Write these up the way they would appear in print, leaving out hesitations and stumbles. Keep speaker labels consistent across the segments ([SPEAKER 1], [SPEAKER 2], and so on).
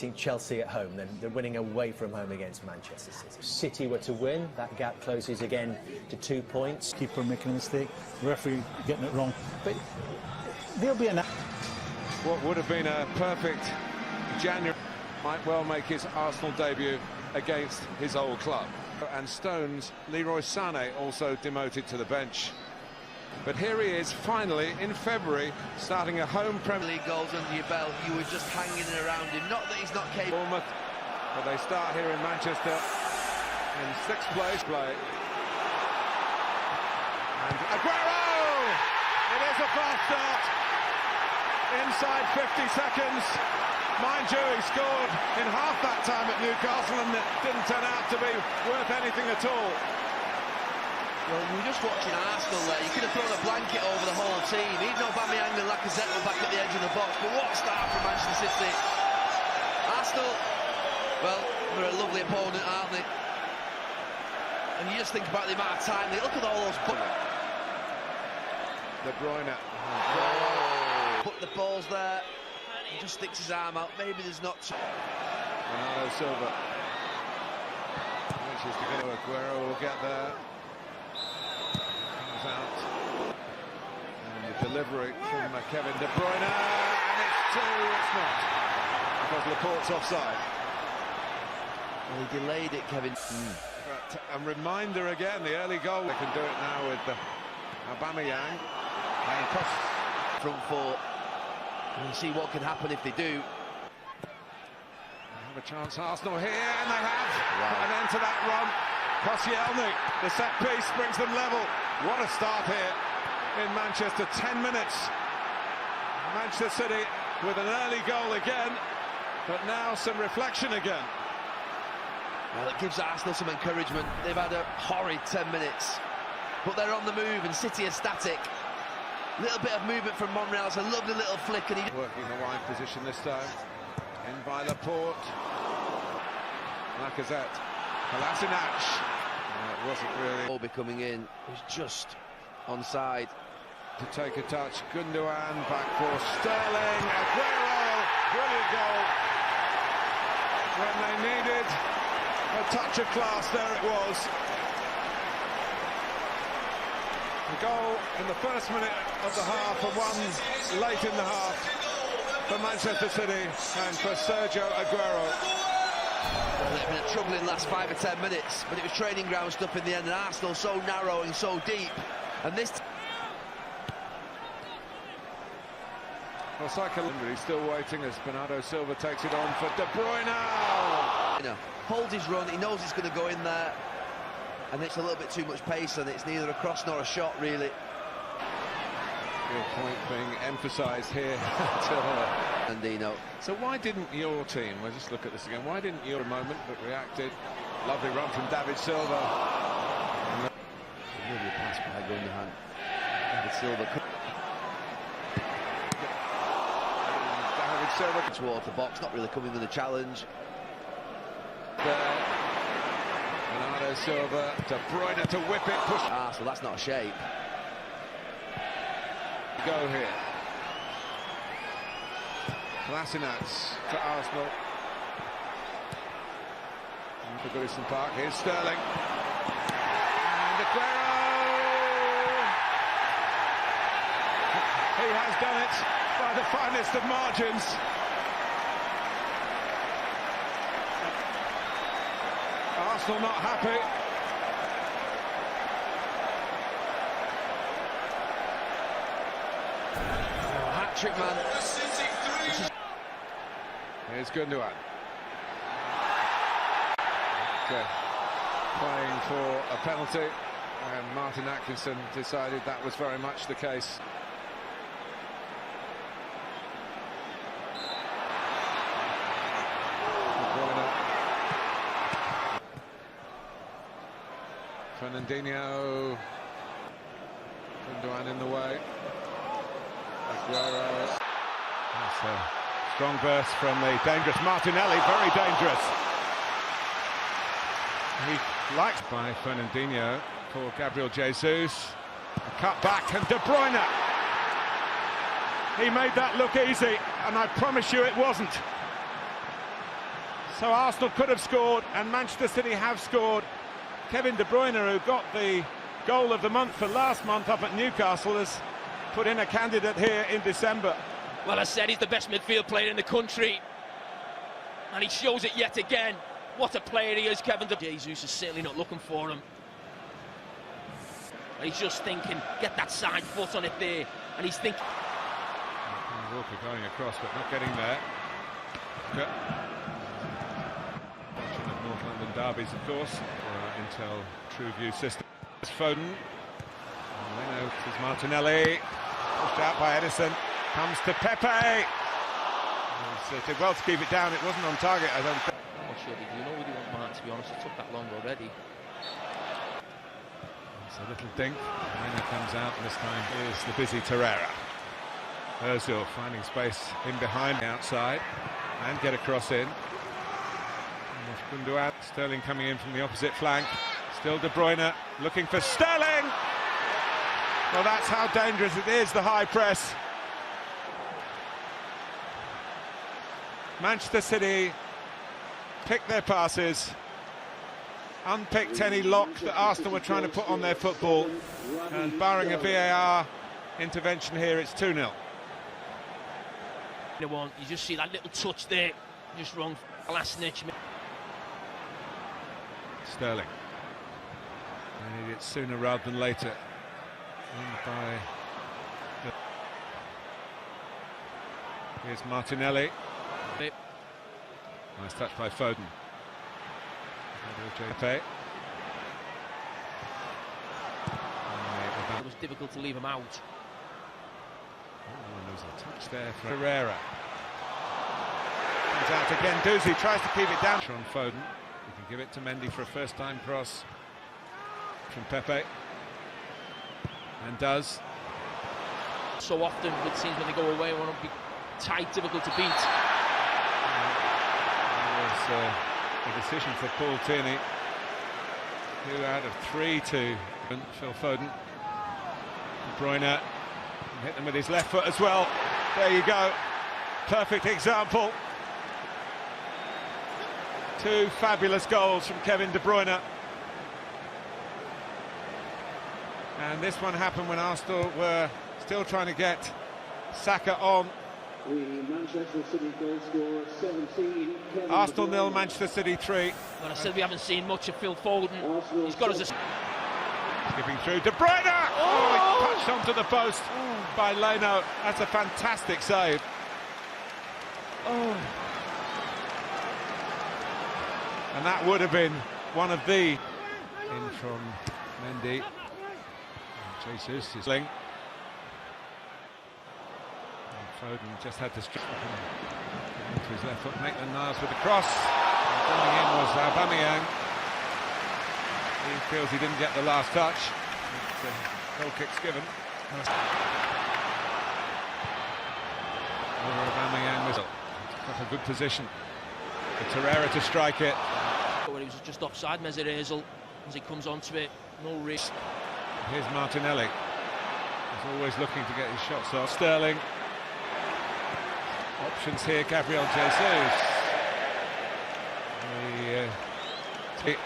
[SPEAKER 1] beating Chelsea at home than winning away from home against Manchester City. City were to win, that gap closes again to 2 points.
[SPEAKER 2] Keeper making a mistake, referee getting it wrong. But there'll be an...
[SPEAKER 3] What would have been a perfect January might well make his Arsenal debut against his old club. And Stones, Leroy Sané also demoted to the bench. But here he is, finally, in February, starting a home Premier
[SPEAKER 4] League goals under your belt. You were just hanging around him. Not that he's not capable.
[SPEAKER 3] Bournemouth, but they start here in Manchester in 6th place play. And Aguero! It is a fast start. Inside 50 seconds. Mind you, he scored in half that time at Newcastle and it didn't turn out to be worth anything at all.
[SPEAKER 4] Well, you were just watching Arsenal there. You could have thrown a blanket over the whole team. Even Aubameyang and Lacazette were back at the edge of the box. But what a start from Manchester City. Arsenal, well, they're a lovely opponent, aren't they? And you just think about the amount of time. Look at all those...
[SPEAKER 3] De Bruyne.
[SPEAKER 4] Oh. Put the balls there. He just sticks his arm out. Maybe there's not...
[SPEAKER 3] Bernardo Silva. Wishes to go. Aguero will get there. Out. And the delivery from Kevin De Bruyne, and it's 2, it's not, because Laporte's offside.
[SPEAKER 4] Well, he delayed it, Kevin.
[SPEAKER 3] But a reminder again, the early goal, they can do it now with Aubameyang. And
[SPEAKER 4] front four. And we'll see what can happen if they do.
[SPEAKER 3] They have a chance, Arsenal here, and they have. Wow. An end to that run. Koscielny, the set piece brings them level. What a start here in Manchester, 10 minutes. Manchester City with an early goal again, but now some reflection again.
[SPEAKER 4] Well, it gives Arsenal some encouragement. They've had a horrid 10 minutes, but they're on the move and City are static. A little bit of movement from Monreal, it's a lovely little flick. And he...
[SPEAKER 3] Working the wide position this time. In by Laporte. Lacazette. Kolasinac. It wasn't really.
[SPEAKER 4] Ball coming in, it was just onside.
[SPEAKER 3] To take a touch, Gundogan back for Sterling. Aguero, brilliant goal. When they needed a touch of class, there it was. The goal in the first minute of the half, and one late in the half for Manchester City and for Sergio Aguero.
[SPEAKER 4] Well, it's been a troubling last 5 or 10 minutes, but it was training ground stuff in the end, and Arsenal so narrow and so deep. And this...
[SPEAKER 3] Well, he's still waiting as Bernardo Silva takes it on for De Bruyne.
[SPEAKER 4] You know, holds his run, he knows it's going to go in there, and it's a little bit too much pace, and it's neither a cross nor a shot, really.
[SPEAKER 3] Good point being emphasised here.
[SPEAKER 4] Andino.
[SPEAKER 3] So why didn't your team, we'll just look at this again, why didn't your moment but reacted? Lovely run from David Silva.
[SPEAKER 4] Really pass by Gundogan. David Silva.
[SPEAKER 3] David Silva
[SPEAKER 4] towards the box, not really coming with a challenge.
[SPEAKER 3] There. Bernardo Silva, De Bruyne to whip it, push.
[SPEAKER 4] So that's not a shape.
[SPEAKER 3] Go here. Kolasinac to Arsenal. For Goodison Park, here's Sterling. And Aguero! He has done it by the finest of margins. Arsenal not happy.
[SPEAKER 4] Hat-trick, man.
[SPEAKER 3] Here's Gundogan. Okay. Playing for a penalty, and Martin Atkinson decided that was very much the case. Fernandinho. Gundogan in the way. Aguero.
[SPEAKER 5] That's a strong burst from the dangerous Martinelli, very dangerous. He likes by Fernandinho for Gabriel Jesus. A cut back and De Bruyne. He made that look easy, and I promise you it wasn't. So Arsenal could have scored, and Manchester City have scored. Kevin De Bruyne, who got the goal of the month for last month up at Newcastle, has put in a candidate here in December.
[SPEAKER 6] Well, I said he's the best midfield player in the country, and he shows it yet again. What a player he is, Kevin De Bruyne. Jesus is certainly not looking for him. And he's just thinking, get that side foot on it there, and he's thinking.
[SPEAKER 5] Walker going across, but not getting there. Watching of North London derbies, of course, Intel TrueView system. Foden. Leno to Martinelli. Pushed out by Edison. Comes to Pepe. Did well to keep it down. It wasn't on target, I don't think.
[SPEAKER 6] I'm not sure they do know who they want, Martin, to be honest. It took that long already.
[SPEAKER 5] It's a little dink. Leno comes out, and this time is the busy Torreira. Ozil finding space in behind the outside and get a cross in. Sterling coming in from the opposite flank. Still De Bruyne looking for Sterling. Well, that's how dangerous it is, the high press. Manchester City picked their passes, unpicked any lock that Arsenal were trying to put on their football, and barring a VAR intervention here, it's 2-0.
[SPEAKER 6] You just see that little touch there, just wrong, last snitch.
[SPEAKER 5] Sterling. They need it sooner rather than later. Here's Martinelli. Nice touch by Foden. Pepe.
[SPEAKER 6] It was difficult to leave him out.
[SPEAKER 5] Oh, there's a touch there for Herrera. Comes out again, Doozy tries to keep it down. On Foden, he can give it to Mendy for a first-time cross from Pepe, and does.
[SPEAKER 6] So often it seems when they go away, want to be tight, difficult to beat.
[SPEAKER 5] It was a decision for Paul Tierney. 2 out of 3 to Phil Foden. De Bruyne hit them with his left foot as well. There you go. Perfect example. 2 fabulous goals from Kevin De Bruyne. And this one happened when Arsenal were still trying to get Saka on.
[SPEAKER 7] Manchester City goal scorer 17.
[SPEAKER 5] Arsenal 0, Manchester City 3.
[SPEAKER 6] Well, I said we haven't seen much of Phil Foden. He's got us a...
[SPEAKER 5] Skipping through, De Bruyne! Oh, he touched onto the post by Leno. That's a fantastic save.
[SPEAKER 6] Oh.
[SPEAKER 5] And that would have been one of the... In from Mendy. Jesus is linked. Foden just had to strip into his left foot, Maitland-Niles with the cross. Coming in was Aubameyang. He feels he didn't get the last touch. Goal kick's given. Aubameyang was got a good position for Torreira to strike it.
[SPEAKER 6] He was just offside, Mesut Ozil, as he comes onto it. No risk.
[SPEAKER 5] Here's Martinelli. He's always looking to get his shots off. Sterling. Options here, Gabriel Jesus.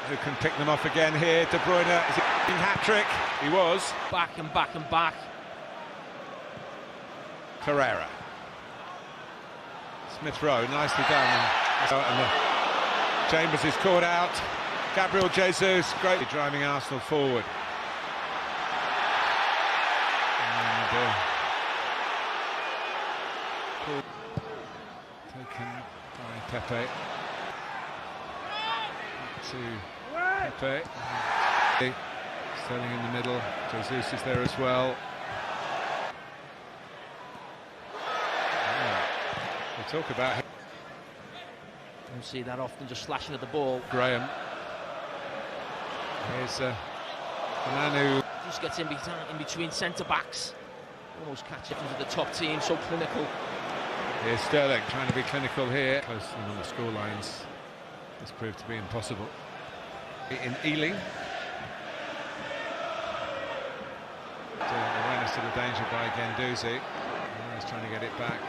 [SPEAKER 5] Who can pick them off again here. De Bruyne, is it in hat-trick? He was.
[SPEAKER 6] Back and back and back.
[SPEAKER 5] Torreira. Smith Rowe, nicely done. And Chambers is caught out. Gabriel Jesus, greatly driving Arsenal forward. And taken by Pepe. To Pepe. Sterling in the middle. Jesus is there as well. We talk about him.
[SPEAKER 6] Don't see that often, just slashing at the ball.
[SPEAKER 5] Graham. Here's the man who
[SPEAKER 6] just gets in between centre-backs. Almost catches into the top team, so clinical.
[SPEAKER 5] Here's Sterling trying to be clinical here. Close on the score lines. This proved to be impossible. In Ealing. Awareness of the danger by Guendouzi. He's trying to get it back.